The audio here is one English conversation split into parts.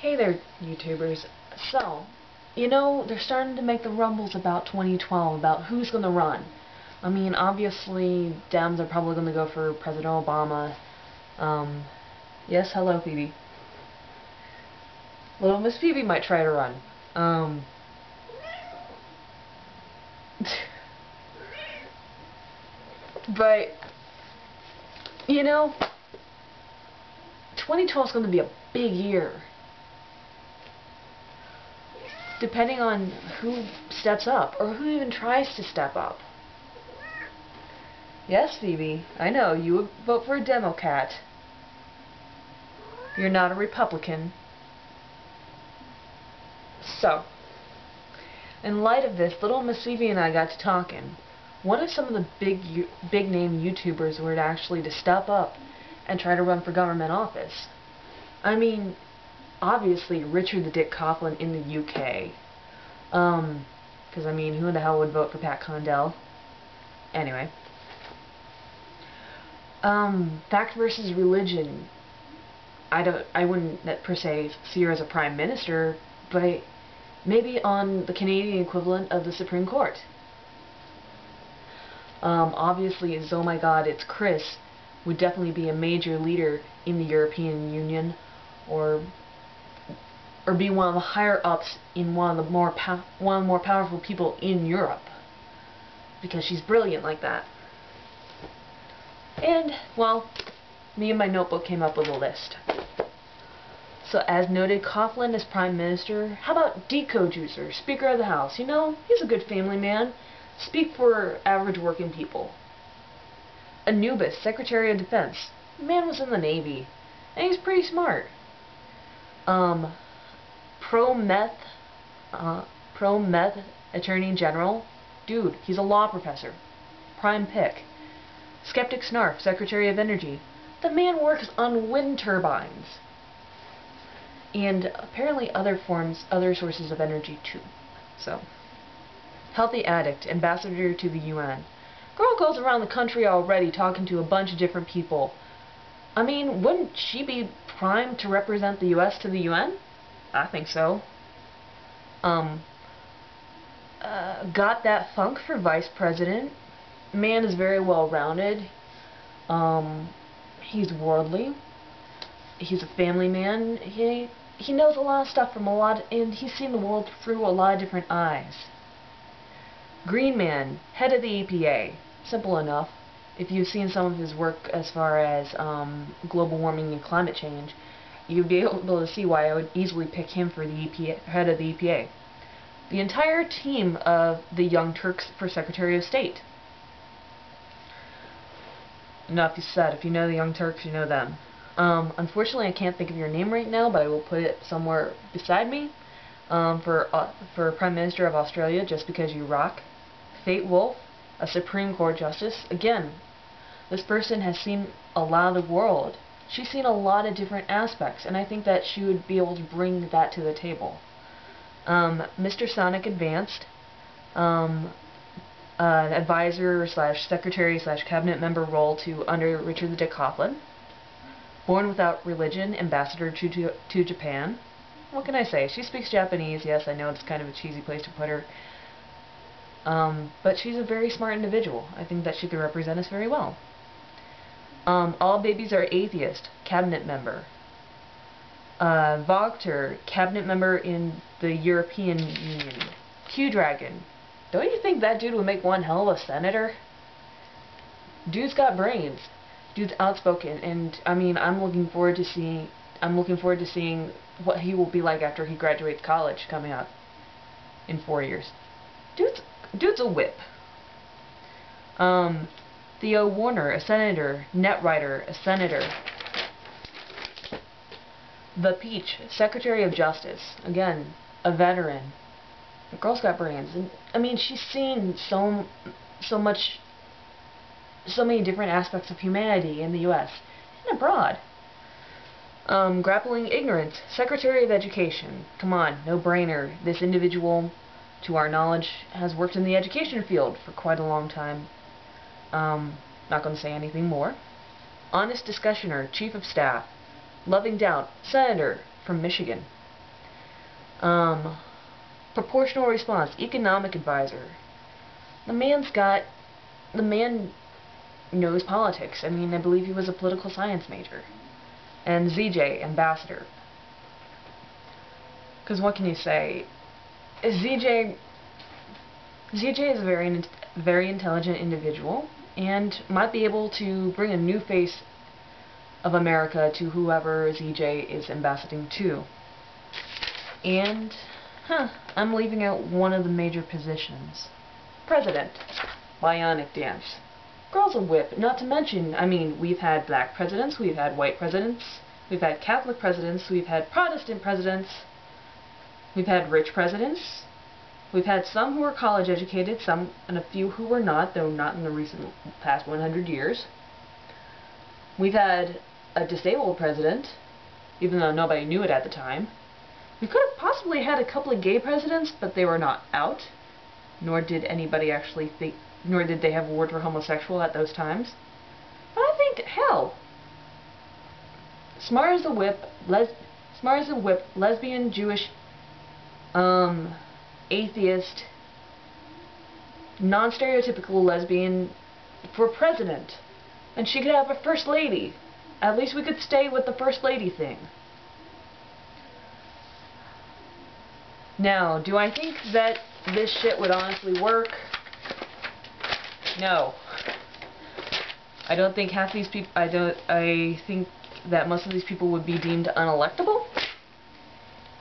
Hey there, YouTubers. So, you know, they're starting to make the rumbles about 2012, about who's going to run. I mean, obviously, Dems are probably going to go for President Obama. Yes, hello, Phoebe. Little Miss Phoebe might try to run. But, you know, 2012 is going to be a big year. Depending on who steps up, or who even tries to step up. Yes, Phoebe, I know, you would vote for a Democrat. You're not a Republican. So, in light of this, little Miss Phoebe and I got to talking. What if some of the big name YouTubers were actually to step up and try to run for government office? I mean, obviously Richard the Dick Coughlin in the UK. Because I mean, who in the hell would vote for Pat Condell? Anyway. FactVsReligion. I wouldn't per se see her as a prime minister, but maybe on the Canadian equivalent of the Supreme Court. Obviously, ZOMGitsCris would definitely be a major leader in the European Union, or be one of the higher ups in one of the more powerful people in Europe, because she's brilliant like that. And well, me and my notebook came up with a list. So as noted, Coughlin as Prime Minister. How about DecoJuicer, Speaker of the House? You know, he's a good family man. Speak for average working people. Anubis, Secretary of Defense. The man was in the Navy, and he's pretty smart. Promth, Attorney General. Dude, he's a law professor. Prime pick. Skeptic Snarf, Secretary of Energy. The man works on wind turbines. And apparently other sources of energy too. So, HealthyAddict, Ambassador to the UN. Girl goes around the country already talking to a bunch of different people. I mean, wouldn't she be primed to represent the US to the UN? I think so. Gotthatfunk for Vice President. Man is very well rounded. He's worldly. He's a family man. He knows a lot of stuff and he's seen the world through a lot of different eyes. Green Man, head of the EPA. Simple enough. If you've seen some of his work as far as global warming and climate change, you'd be able to see why I would easily pick him for the head of the EPA. The entire team of the Young Turks for Secretary of State. Enough said. If you know the Young Turks, you know them. Unfortunately, I can't think of your name right now, but I will put it somewhere beside me. For Prime Minister of Australia, just because you rock. FactVsReligion, a Supreme Court Justice. Again, this person has seen a lot of the world. She's seen a lot of different aspects, and I think that she would be able to bring that to the table. MrSonicAdvanced, advisor / secretary / cabinet member role under Richard the Dick Coughlin. Born without religion, ambassador to Japan. What can I say? She speaks Japanese. Yes, I know it's kind of a cheesy place to put her. But she's a very smart individual. I think that she could represent us very well. All Babies Are Atheist, cabinet member. Vogter, cabinet member in the European Union. Qdragon. Don't you think that dude would make one hell of a senator? Dude's got brains. Dude's outspoken, and I mean, I'm looking forward to seeing what he will be like after he graduates college coming up in 4 years. Dude's a whip. Theowarner, a senator. Netwriter, a senator. ThePeach, Secretary of Justice. Again, a veteran. The girl's got brains. And I mean, she's seen so many different aspects of humanity in the US and abroad. GrapplingIgnorance, Secretary of Education. Come on, no-brainer. This individual, to our knowledge, has worked in the education field for quite a long time. Not going to say anything more. HonestDiscussioner, Chief of Staff. LovingDoubt, Senator from Michigan. Proportional response, economic advisor. The man knows politics. I mean, I believe he was a political science major. And ZJ, ambassador. Because what can you say? ZJ is a very intelligent individual and might be able to bring a new face of America to whoever ZJ is ambassading to. And, I'm leaving out one of the major positions. President. BionicDance. Girl's a whip. Not to mention, I mean, we've had black presidents, we've had white presidents, we've had Catholic presidents, we've had Protestant presidents, we've had rich presidents, we've had some who were college educated, some and a few who were not, though not in the recent past 100 years. We've had a disabled president, even though nobody knew it at the time. We could have possibly had a couple of gay presidents, but they were not out, nor did anybody actually think, nor did they have a word for homosexual at those times. But I think, hell, smart as a whip, lesbian, Jewish, atheist, non-stereotypical lesbian for president. And she could have a first lady. At least we could stay with the first lady thing. Now, do I think that this shit would honestly work? No. I don't think half these people, I think that most of these people would be deemed unelectable.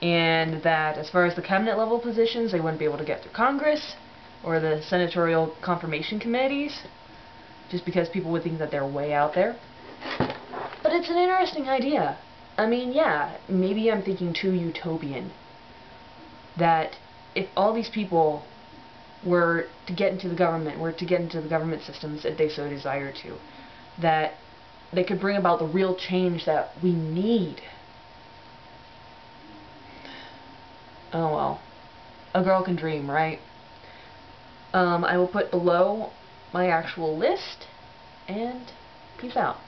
And that as far as the cabinet level positions, they wouldn't be able to get through Congress or the senatorial confirmation committees, just because people would think that they're way out there. But it's an interesting idea. I mean, yeah, maybe I'm thinking too utopian. That if all these people were to get into the government systems if they so desire to, that they could bring about the real change that we need. Oh well. A girl can dream, right? I will put below my actual list, and peace out.